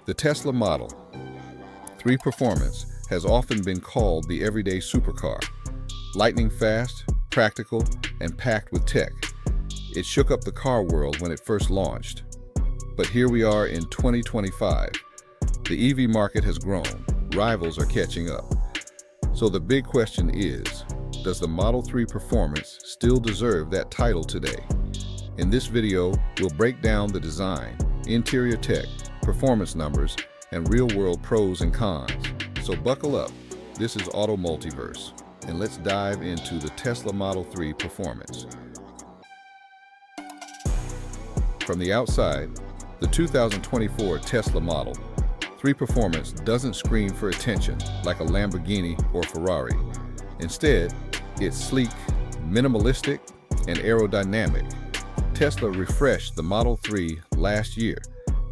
The Tesla Model 3 Performance has often been called the everyday supercar. Lightning fast, practical, and packed with tech. It shook up the car world when it first launched. But here we are in 2025. The EV market has grown. Rivals are catching up. So the big question is, does the Model 3 Performance still deserve that title today? In this video, we'll break down the design, interior tech, performance numbers, and real-world pros and cons. So buckle up. This is Automultiverse, and let's dive into the Tesla Model 3 Performance. From the outside, the 2024 Tesla Model 3 Performance doesn't scream for attention like a Lamborghini or Ferrari. Instead, it's sleek, minimalistic, and aerodynamic. Tesla refreshed the Model 3 last year,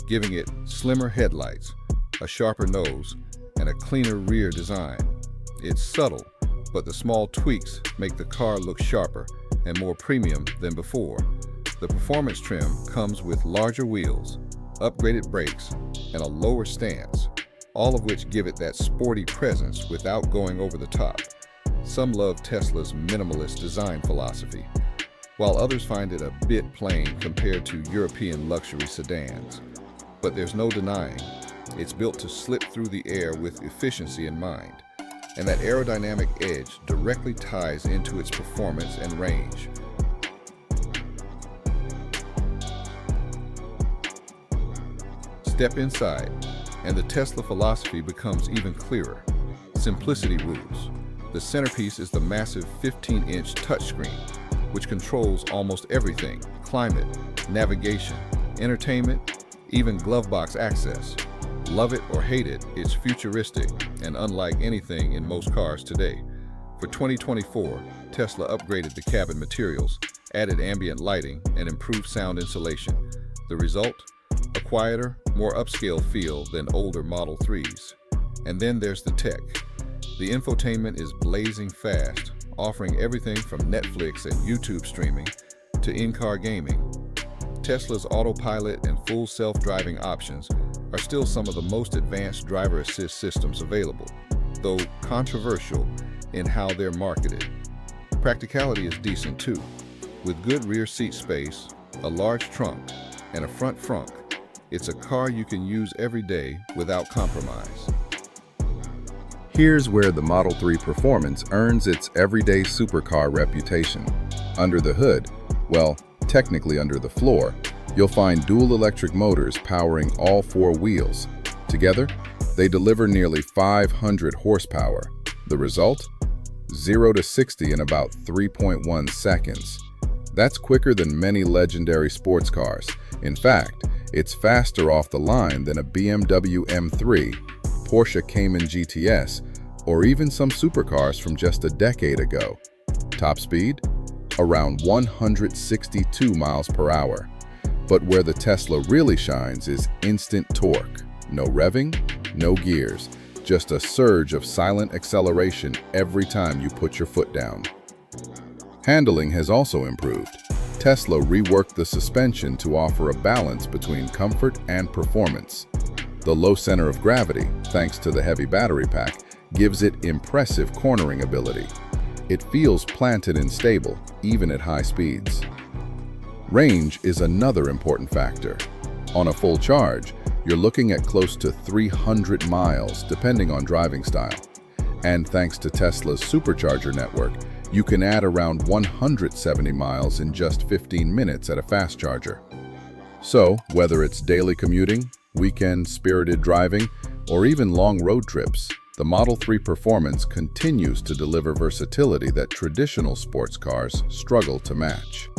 giving it slimmer headlights, a sharper nose, and a cleaner rear design. It's subtle, but the small tweaks make the car look sharper and more premium than before. The performance trim comes with larger wheels, upgraded brakes, and a lower stance, all of which give it that sporty presence without going over the top. Some love Tesla's minimalist design philosophy, while others find it a bit plain compared to European luxury sedans. But there's no denying, it's built to slip through the air with efficiency in mind, and that aerodynamic edge directly ties into its performance and range. Step inside, and the Tesla philosophy becomes even clearer. Simplicity rules. The centerpiece is the massive 15-inch touchscreen, which controls almost everything: climate, navigation, entertainment, even glove box access. Love it or hate it, it's futuristic and unlike anything in most cars today. For 2024, Tesla upgraded the cabin materials, added ambient lighting, and improved sound insulation. The result? A quieter, more upscale feel than older Model 3s. And then there's the tech. The infotainment is blazing fast, offering everything from Netflix and YouTube streaming to in-car gaming. Tesla's autopilot and full self-driving options are still some of the most advanced driver assist systems available, though controversial in how they're marketed. Practicality is decent too. With good rear seat space, a large trunk, and a front trunk, it's a car you can use every day without compromise. Here's where the Model 3 Performance earns its everyday supercar reputation. Under the hood, well, technically under the floor, you'll find dual electric motors powering all four wheels. Together, they deliver nearly 500 horsepower. The result? 0 to 60 in about 3.1 seconds. That's quicker than many legendary sports cars. In fact, it's faster off the line than a BMW M3, Porsche Cayman GTS, or even some supercars from just a decade ago. Top speed? Around 162 miles per hour. But where the Tesla really shines is instant torque. No revving, no gears, just a surge of silent acceleration every time you put your foot down. Handling has also improved. Tesla reworked the suspension to offer a balance between comfort and performance. The low center of gravity, thanks to the heavy battery pack, gives it impressive cornering ability. It feels planted and stable, even at high speeds. Range is another important factor. On a full charge, you're looking at close to 300 miles, depending on driving style. And thanks to Tesla's supercharger network, you can add around 170 miles in just 15 minutes at a fast charger. So, whether it's daily commuting, weekend spirited driving, or even long road trips, the Model 3 Performance continues to deliver versatility that traditional sports cars struggle to match.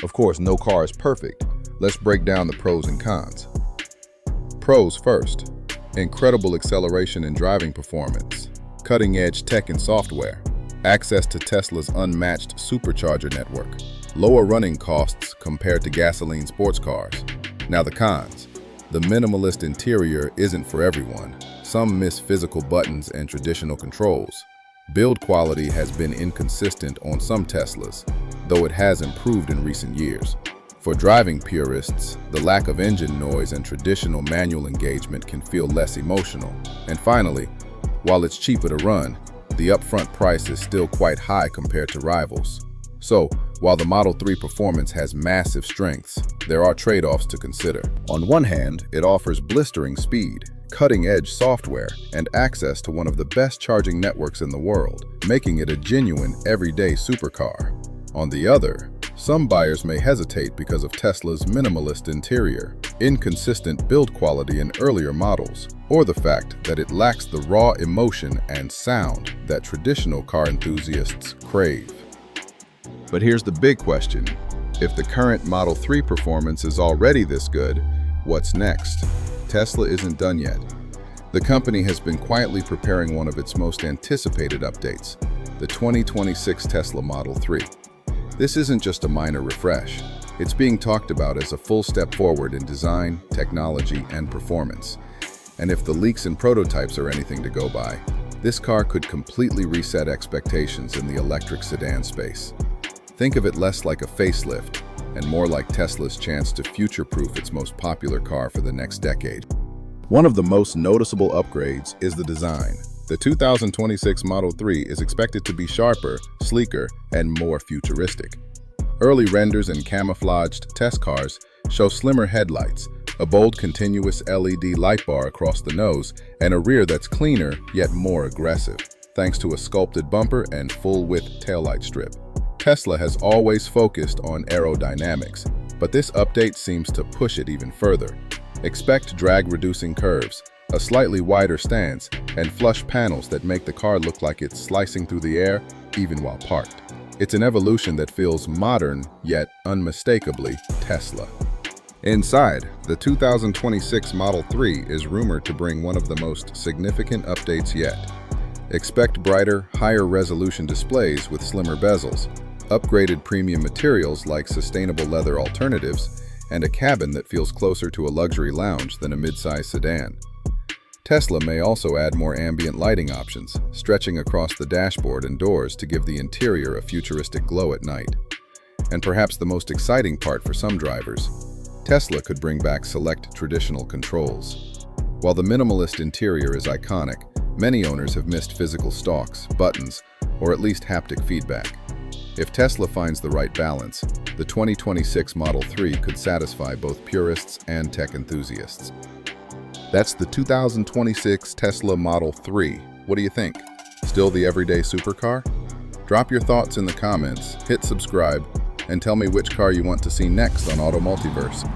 Of course, no car is perfect. Let's break down the pros and cons. Pros first. Incredible acceleration and driving performance. Cutting-edge tech and software. Access to Tesla's unmatched supercharger network. Lower running costs compared to gasoline sports cars. Now the cons. The minimalist interior isn't for everyone. Some miss physical buttons and traditional controls. Build quality has been inconsistent on some Teslas, though it has improved in recent years. For driving purists, the lack of engine noise and traditional manual engagement can feel less emotional. And finally, while it's cheaper to run, the upfront price is still quite high compared to rivals. So, while the Model 3 performance has massive strengths, there are trade-offs to consider. On one hand, it offers blistering speed, cutting-edge software, and access to one of the best charging networks in the world, making it a genuine everyday supercar. On the other, some buyers may hesitate because of Tesla's minimalist interior, inconsistent build quality in earlier models, or the fact that it lacks the raw emotion and sound that traditional car enthusiasts crave. But here's the big question. If the current Model 3 performance is already this good, what's next? Tesla isn't done yet. The company has been quietly preparing one of its most anticipated updates, the 2026 Tesla Model 3. This isn't just a minor refresh. It's being talked about as a full step forward in design, technology, and performance. And if the leaks and prototypes are anything to go by, this car could completely reset expectations in the electric sedan space. Think of it less like a facelift and more like Tesla's chance to future-proof its most popular car for the next decade. One of the most noticeable upgrades is the design. The 2026 Model 3 is expected to be sharper, sleeker, and more futuristic. Early renders and camouflaged test cars show slimmer headlights, a bold continuous LED light bar across the nose, and a rear that's cleaner yet more aggressive, thanks to a sculpted bumper and full-width taillight strip. Tesla has always focused on aerodynamics, but this update seems to push it even further. Expect drag-reducing curves, a slightly wider stance, and flush panels that make the car look like it's slicing through the air, even while parked. It's an evolution that feels modern, yet unmistakably Tesla. Inside, the 2026 Model 3 is rumored to bring one of the most significant updates yet. Expect brighter, higher-resolution displays with slimmer bezels, upgraded premium materials like sustainable leather alternatives, and a cabin that feels closer to a luxury lounge than a mid-size sedan. Tesla may also add more ambient lighting options, stretching across the dashboard and doors to give the interior a futuristic glow at night. And perhaps the most exciting part for some drivers, Tesla could bring back select traditional controls. While the minimalist interior is iconic, many owners have missed physical stalks, buttons, or at least haptic feedback. If Tesla finds the right balance, the 2026 Model 3 could satisfy both purists and tech enthusiasts. That's the 2026 Tesla Model 3. What do you think? Still the everyday supercar? Drop your thoughts in the comments, hit subscribe, and tell me which car you want to see next on Automultiverse.